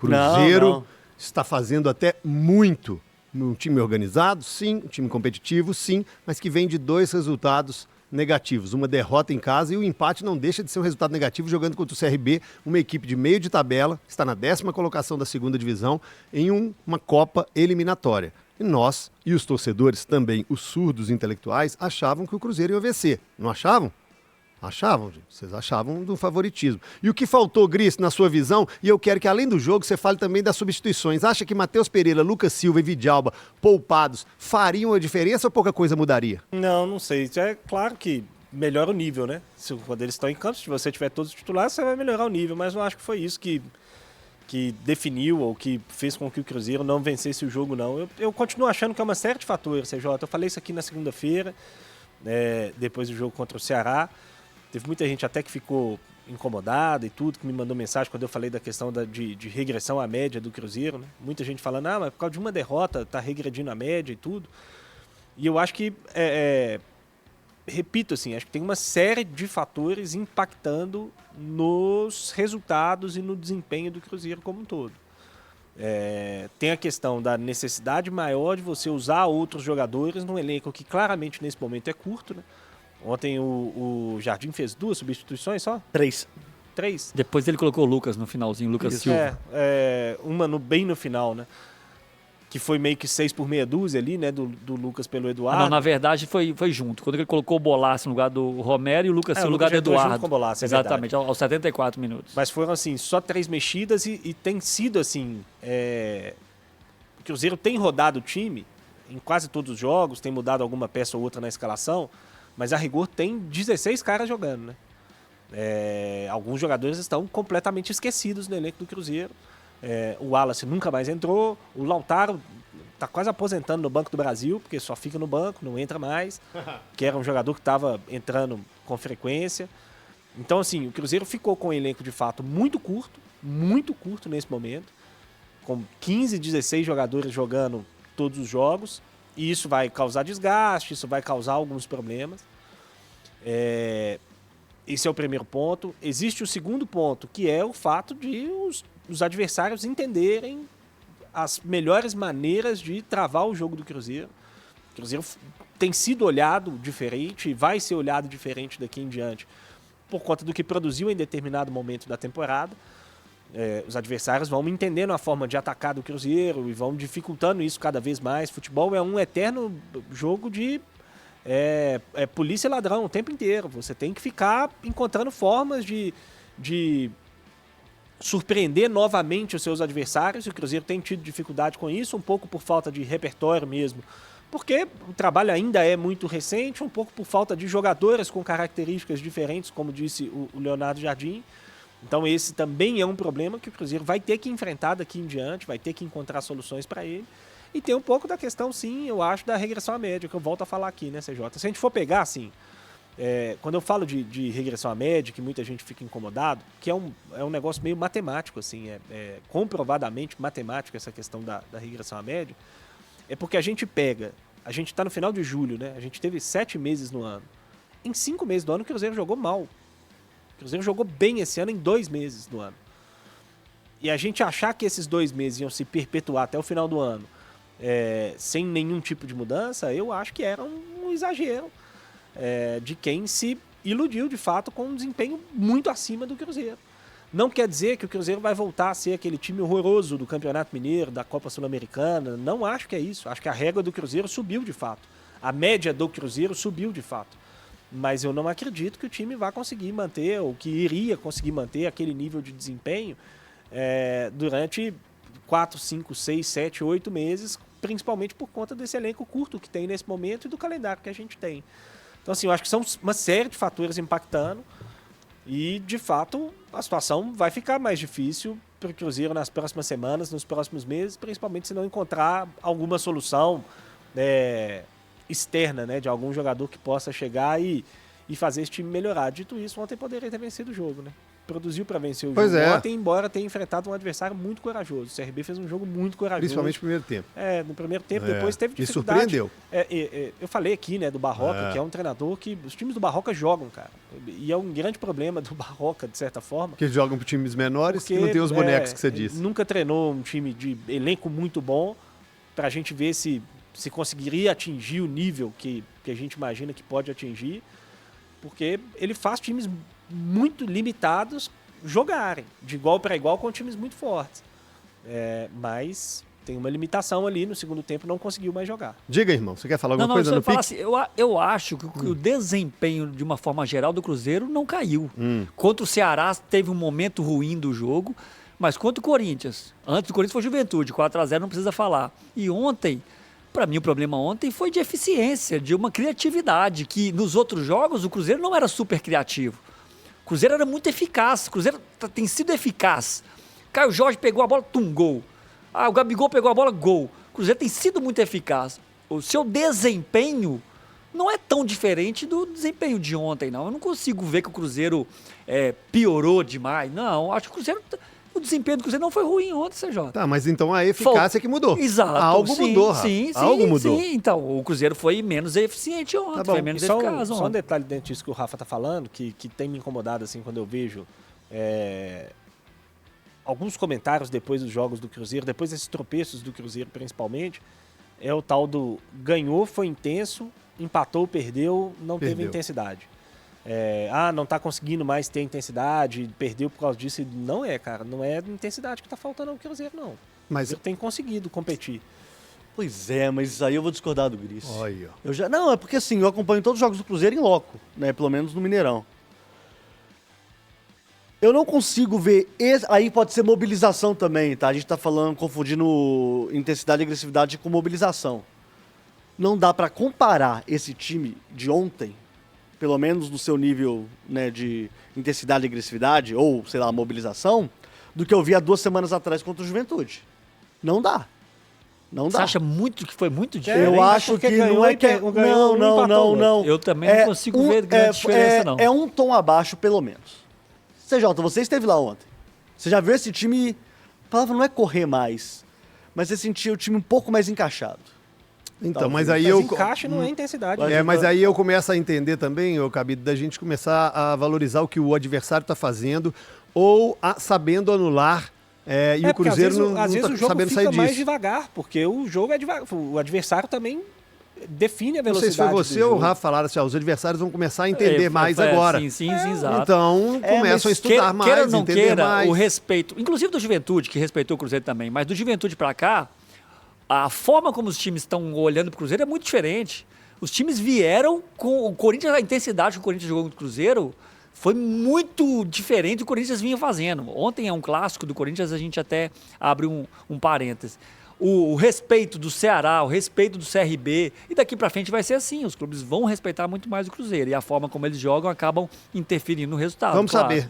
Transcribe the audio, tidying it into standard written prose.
Cruzeiro Não. está fazendo até muito num time organizado, sim, um time competitivo, sim, mas que vem de 2 resultados negativos. Uma derrota em casa e o empate não deixa de ser um resultado negativo jogando contra o CRB, uma equipe de meio de tabela, está na 10ª colocação da 2ª divisão, em uma Copa eliminatória. E nós, e os torcedores também, os surdos intelectuais, achavam que o Cruzeiro ia vencer. Não achavam? Achavam, gente. Vocês achavam do favoritismo. E o que faltou, Gris, na sua visão, e eu quero que além do jogo você fale também das substituições. Acha que Matheus Pereira, Lucas Silva e Vidalba, poupados, fariam a diferença ou pouca coisa mudaria? Não sei. É claro que melhora o nível, né? Quando eles estão em campo, se você tiver todos os titulares, você vai melhorar o nível. Mas não acho que foi isso que definiu ou que fez com que o Cruzeiro não vencesse o jogo, não. Eu continuo achando que é uma série de fatores, CJ. Eu falei isso aqui na segunda-feira, depois do jogo contra o Ceará. Teve muita gente até que ficou incomodada e tudo, que me mandou mensagem quando eu falei da questão de regressão à média do Cruzeiro, né? Muita gente falando, mas por causa de uma derrota tá regredindo a média e tudo. E eu acho que, repito assim, acho que tem uma série de fatores impactando nos resultados e no desempenho do Cruzeiro como um todo. Tem a questão da necessidade maior de você usar outros jogadores num elenco que claramente nesse momento é curto, né? Ontem o Jardim fez 2 substituições só? 3. 3? Depois ele colocou o Lucas no finalzinho, Lucas Silva. Uma bem no final, né? Que foi meio que 6 por meia dúzia ali, né? Do Lucas pelo Eduardo. Não, na verdade foi junto. Quando ele colocou o Bolaço no lugar do Romero e o Lucas Silva no lugar do Eduardo. Junto com o Bolaço, exatamente, aos 74 minutos. Mas foram, assim, só 3 mexidas e tem sido, assim... O Cruzeiro tem rodado o time em quase todos os jogos, tem mudado alguma peça ou outra na escalação, mas a rigor tem 16 caras jogando, né? Alguns jogadores estão completamente esquecidos no elenco do Cruzeiro. O Wallace nunca mais entrou, o Lautaro está quase aposentando no Banco do Brasil, porque só fica no banco, não entra mais, que era um jogador que estava entrando com frequência. Então, assim, o Cruzeiro ficou com um elenco de fato muito curto nesse momento, com 15, 16 jogadores jogando todos os jogos, e isso vai causar desgaste, isso vai causar alguns problemas. Esse é o primeiro ponto. Existe o segundo ponto, que é o fato de os adversários entenderem as melhores maneiras de travar o jogo do Cruzeiro. O Cruzeiro tem sido olhado diferente e vai ser olhado diferente daqui em diante por conta do que produziu em determinado momento da temporada. Os adversários vão entendendo a forma de atacar do Cruzeiro e vão dificultando isso cada vez mais. Futebol é um eterno jogo de polícia e ladrão o tempo inteiro. Você tem que ficar encontrando formas de surpreender novamente os seus adversários. O Cruzeiro tem tido dificuldade com isso, um pouco por falta de repertório mesmo, porque o trabalho ainda é muito recente, um pouco por falta de jogadores com características diferentes, como disse o Leonardo Jardim. Então esse também é um problema que o Cruzeiro vai ter que enfrentar daqui em diante, vai ter que encontrar soluções para ele. E tem um pouco da questão, sim, eu acho, da regressão à média, que eu volto a falar aqui, né, CJ? Se a gente for pegar, assim, quando eu falo de regressão à média, que muita gente fica incomodado, que é um negócio meio matemático, assim, comprovadamente matemático essa questão da regressão à média, é porque a gente está no final de julho, né? A gente teve 7 meses no ano. Em 5 meses do ano, o Cruzeiro jogou mal. O Cruzeiro jogou bem esse ano em 2 meses do ano. E a gente achar que esses 2 meses iam se perpetuar até o final do ano sem nenhum tipo de mudança, eu acho que era um exagero de quem se iludiu de fato com um desempenho muito acima do Cruzeiro. Não quer dizer que o Cruzeiro vai voltar a ser aquele time horroroso do Campeonato Mineiro, da Copa Sul-Americana. Não acho que é isso. Acho que a régua do Cruzeiro subiu de fato. A média do Cruzeiro subiu de fato. Mas eu não acredito que o time vai conseguir manter, ou que iria conseguir manter aquele nível de desempenho durante 4, 5, 6, 7, 8 meses, principalmente por conta desse elenco curto que tem nesse momento e do calendário que a gente tem. Então, assim, eu acho que são uma série de fatores impactando e, de fato, a situação vai ficar mais difícil para o Cruzeiro nas próximas semanas, nos próximos meses, principalmente se não encontrar alguma solução externa, né, de algum jogador que possa chegar e fazer esse time melhorar. Dito isso, ontem poderia ter vencido o jogo, né? produziu para vencer o Pois jogo é. ontem, embora tenha enfrentado um adversário muito corajoso. O CRB fez um jogo muito corajoso. Principalmente no primeiro tempo. No primeiro tempo, É, depois teve me dificuldade. surpreendeu. Eu falei aqui, né, do Barroca, É. que é um treinador que os times do Barroca jogam, cara. E é um grande problema do Barroca, de certa forma. Porque eles jogam para times menores Porque, que não tem os bonecos que você ele disse. nunca treinou um time de elenco muito bom pra gente ver se conseguiria atingir o nível que a gente imagina que pode atingir, porque ele faz times muito limitados jogarem de igual para igual com times muito fortes. Mas tem uma limitação ali, no segundo tempo não conseguiu mais jogar. Diga, irmão, você quer falar alguma Não, coisa eu no só ia falar Pix? assim, eu acho que o desempenho, de uma forma geral, do Cruzeiro não caiu. Contra o Ceará, teve um momento ruim do jogo, mas contra o Corinthians, antes do Corinthians foi Juventude, 4-0 não precisa falar. E ontem, para mim o problema ontem foi de eficiência, de uma criatividade, que nos outros jogos o Cruzeiro não era super criativo. O Cruzeiro era muito eficaz, o Cruzeiro tem sido eficaz. Caio Jorge pegou a bola, gol. O Gabigol pegou a bola, gol. O Cruzeiro tem sido muito eficaz. O seu desempenho não é tão diferente do desempenho de ontem, não. Eu não consigo ver que o Cruzeiro piorou demais. Não, acho que o desempenho do Cruzeiro não foi ruim ontem, CJ. Tá, mas então a eficácia que mudou. Exato. Algo sim, mudou, Rafa. Sim, Algo mudou. Sim, então, o Cruzeiro foi menos eficiente ontem, Tá bom. foi menos E só eficaz um ontem. detalhe dentro disso que o Rafa tá falando, que tem me incomodado assim quando eu vejo alguns comentários depois dos jogos do Cruzeiro, depois desses tropeços do Cruzeiro principalmente, é o tal do ganhou, foi intenso, empatou, perdeu, não teve Perdeu. intensidade. Não tá conseguindo mais ter intensidade, perdeu por causa disso. Não cara, não é intensidade que tá faltando ao Cruzeiro, não. O Mas, Cruzeiro tem conseguido competir. Pois é, mas aí eu vou discordar do Gris. olha, ó. Não, é porque assim, eu acompanho todos os jogos do Cruzeiro em loco, né? Pelo menos no Mineirão. Eu não consigo ver. Aí pode ser mobilização também, tá? A gente tá confundindo intensidade e agressividade com mobilização. Não dá pra comparar esse time de ontem, pelo menos no seu nível, né, de intensidade e agressividade, ou, sei lá, mobilização, do que eu vi há 2 semanas atrás contra o Juventude. Não dá. Não Você dá. acha que foi muito diferente? Eu acho porque que ganhou não é e que é... ganhou, Não, empatou o outro. não. Eu também não consigo ver grande diferença, não. É um tom abaixo, pelo menos. CJ, você esteve lá ontem. Você já viu esse time... A palavra não é correr mais, mas você sentia o time um pouco mais encaixado. Então, mas Talvez. aí Mas eu... encaixe não é intensidade. Mas aí eu começo a entender também, Cabido, da gente começar a valorizar o que o adversário está fazendo ou sabendo anular. E o porque Cruzeiro às vezes não o está jogo sabendo fica sair mais disso. devagar, porque o jogo é devagar. O adversário também define a Não sei velocidade se foi do você ou o jogo. Rafa falaram assim, os adversários vão começar a entender mais agora. Sim, exato. Então, começam a estudar mais, Queira ou não entender queira, mais. o respeito, inclusive do Juventude, que respeitou o Cruzeiro também, mas do Juventude pra cá, a forma como os times estão olhando pro Cruzeiro é muito diferente. Os times vieram com o Corinthians, a intensidade que o Corinthians jogou contra o Cruzeiro foi muito diferente do que o Corinthians vinha fazendo. Ontem é um clássico do Corinthians, a gente até abre um parêntese. O respeito do Ceará, o respeito do CRB, e daqui pra frente vai ser assim, os clubes vão respeitar muito mais o Cruzeiro, e a forma como eles jogam acabam interferindo no resultado. Vamos claro. saber.